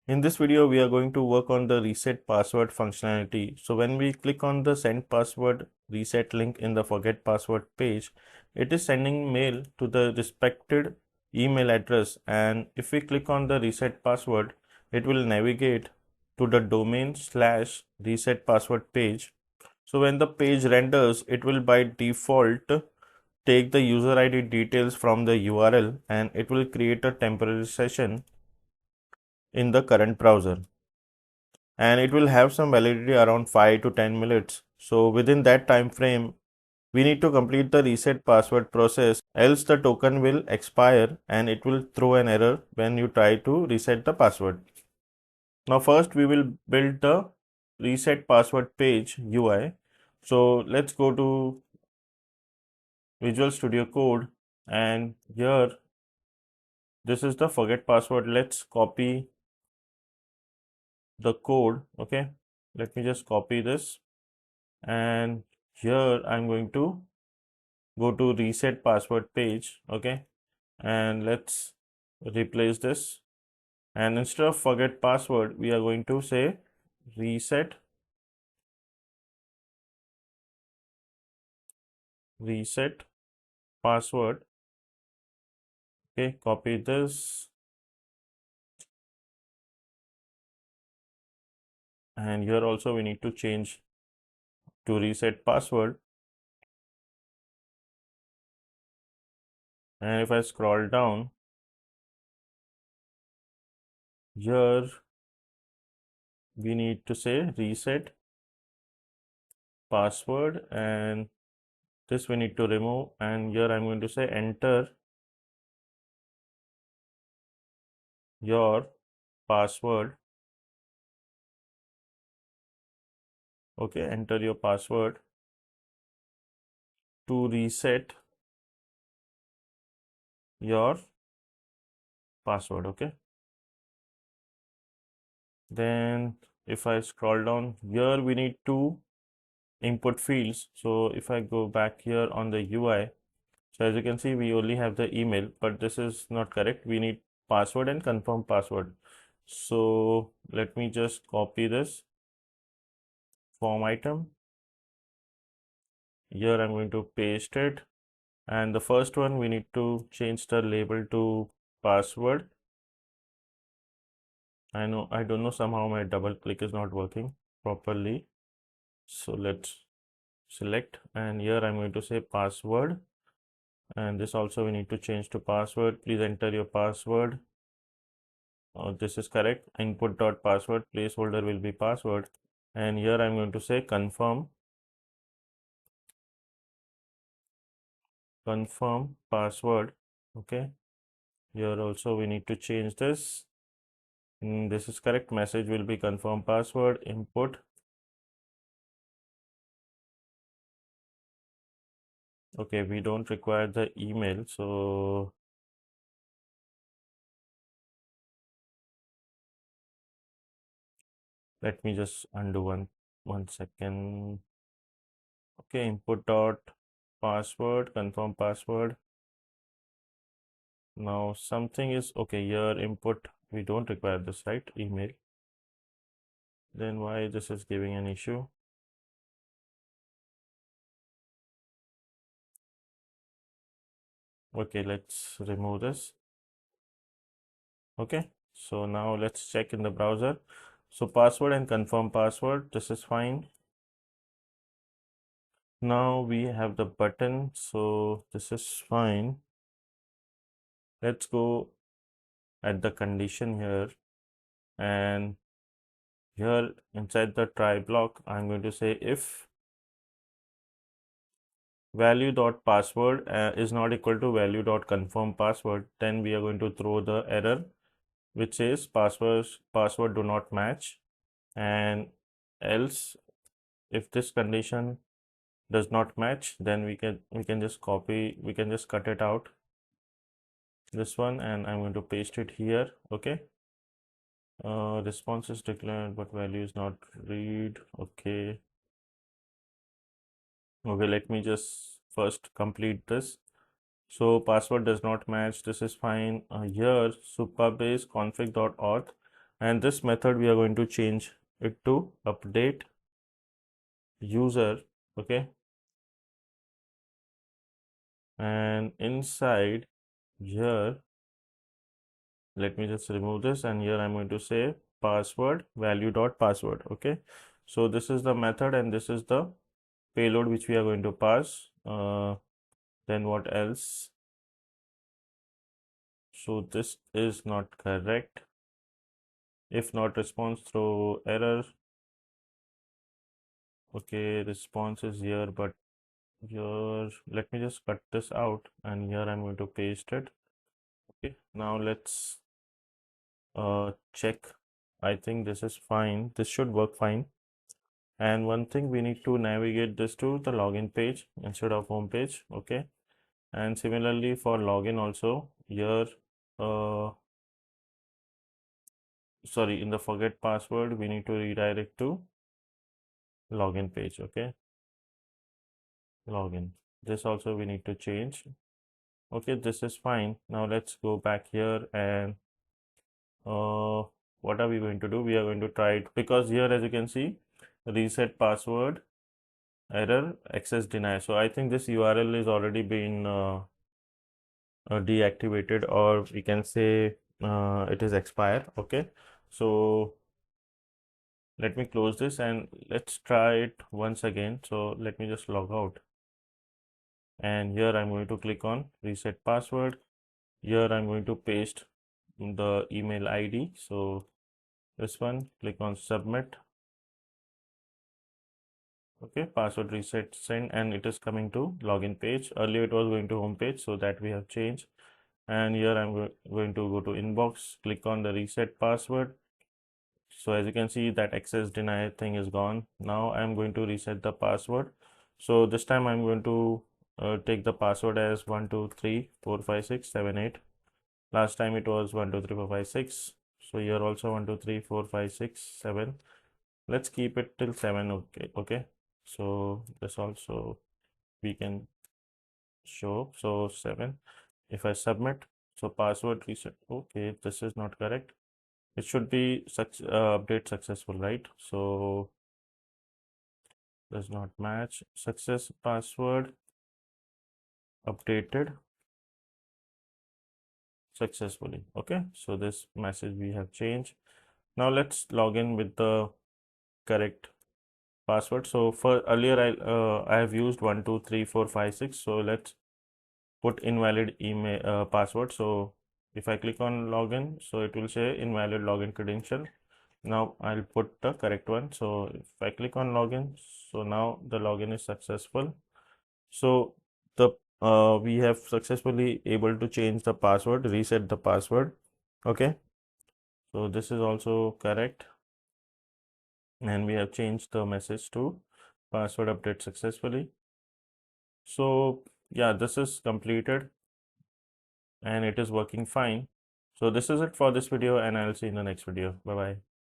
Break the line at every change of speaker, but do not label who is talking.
In this video, we are going to work on the reset password functionality. So when we click on the send password reset link in the forget password page, it is sending mail to the respected email address. And if we click on the reset password, it will navigate to the domain/reset password page. So when the page renders, it will by default take the user ID details from the URL and it will create a temporary session in the current browser, and it will have some validity around 5 to 10 minutes. So within that time frame, we need to complete the reset password process, else the token will expire and it will throw an error when you try to reset the password. Now first we will build the reset password page UI. So let's go to Visual Studio Code, and here this is the forget password. Let's copy the code. Okay, let me just copy this, and here I'm going to go to reset password page. Okay, and let's replace this, and instead of forget password we are going to say reset password. Okay, copy this, and here also we need to change to reset password. And if I scroll down, here we need to say reset password, and this we need to remove, and here I'm going to say enter your password. Okay, enter your password to reset your password. Okay, then if I scroll down, here we need to input fields. So if I go back here on the UI, so as you can see we only have the email, but this is not correct. We need password and confirm password. So let me just copy this form item. Here I'm going to paste it, and the first one we need to change the label to password. I don't know, somehow my double click is not working properly. So let's select, and here I'm going to say password, and this also we need to change to password. Please enter your password. This is correct. Input dot password, placeholder will be password, and here I'm going to say confirm password. Okay, here also we need to change this. This is correct. Message will be confirm password. Input. Okay, we don't require the email, so let me just undo one second. Okay, input dot password, confirm password. Now something is okay here. Input, we don't require this, right? Email. Then why this is giving an issue? Okay, let's remove this. Okay, so now let's check in the browser. So password and confirm password, this is fine. Now we have the button, so this is fine. Let's go at the condition here, and here inside the try block I'm going to say if value dot password is not equal to value dot confirm password, then we are going to throw the error which says password do not match. And else, if this condition does not match, then we can just cut it out, this one, and I'm going to paste it here. Okay, response is declared but value is not read. Okay, let me just first complete this. So password does not match, this is fine. Here Supabase config.auth, and this method we are going to change it to update user. Okay, and inside here, let me just remove this, and here I'm going to say password value dot password. Okay, so this is the method and this is the payload which we are going to pass. Then what else? So this is not correct. If not response, throw error. Okay, response is here, but here, let me just cut this out, and here I'm going to paste it. Okay, now let's check. I think this is fine. This should work fine. And one thing, we need to navigate this to the login page instead of home page. Okay, and similarly for login also, here sorry, in the forget password we need to redirect to login page. Okay, login, this also we need to change. Okay, this is fine. Now let's go back here and what are we going to do? We are going to try it, because here as you can see, reset password error access deny. So I think this URL is already been deactivated, or we can say it is expired. Okay, so let me close this and let's try it once again. So let me just log out, and here I'm going to click on reset password. Here I'm going to paste the email ID. So this one, click on submit. Okay, password reset send, and it is coming to login page. Earlier it was going to home page, so that we have changed. And here I'm going to go to inbox, click on the reset password. So as you can see, that access deny thing is gone. Now I'm going to reset the password. So this time I'm going to take the password as 1 2 3 4 5 6 7 8. Last time it was 1 2 3 4 5 6. So here also 1 2 3 4 5 6 7. Let's keep it till 7. Okay, okay. So this also we can show. So 7. If I submit, so password reset. Okay, this is not correct. It should be update successful, right? So does not match. Success password updated successfully. Okay, so this message we have changed. Now let's log in with the correct password. So for earlier I have used 1 2 3 4 5 6. So let's put invalid email password. So if I click on login, so it will say invalid login credential. Now I'll put the correct one. So if I click on login, so now the login is successful. So the we have successfully able to change the password, reset the password. Okay, so this is also correct, and we have changed the message to password update successfully. So yeah, this is completed and it is working fine. So this is it for this video, and I'll see you in the next video. Bye bye.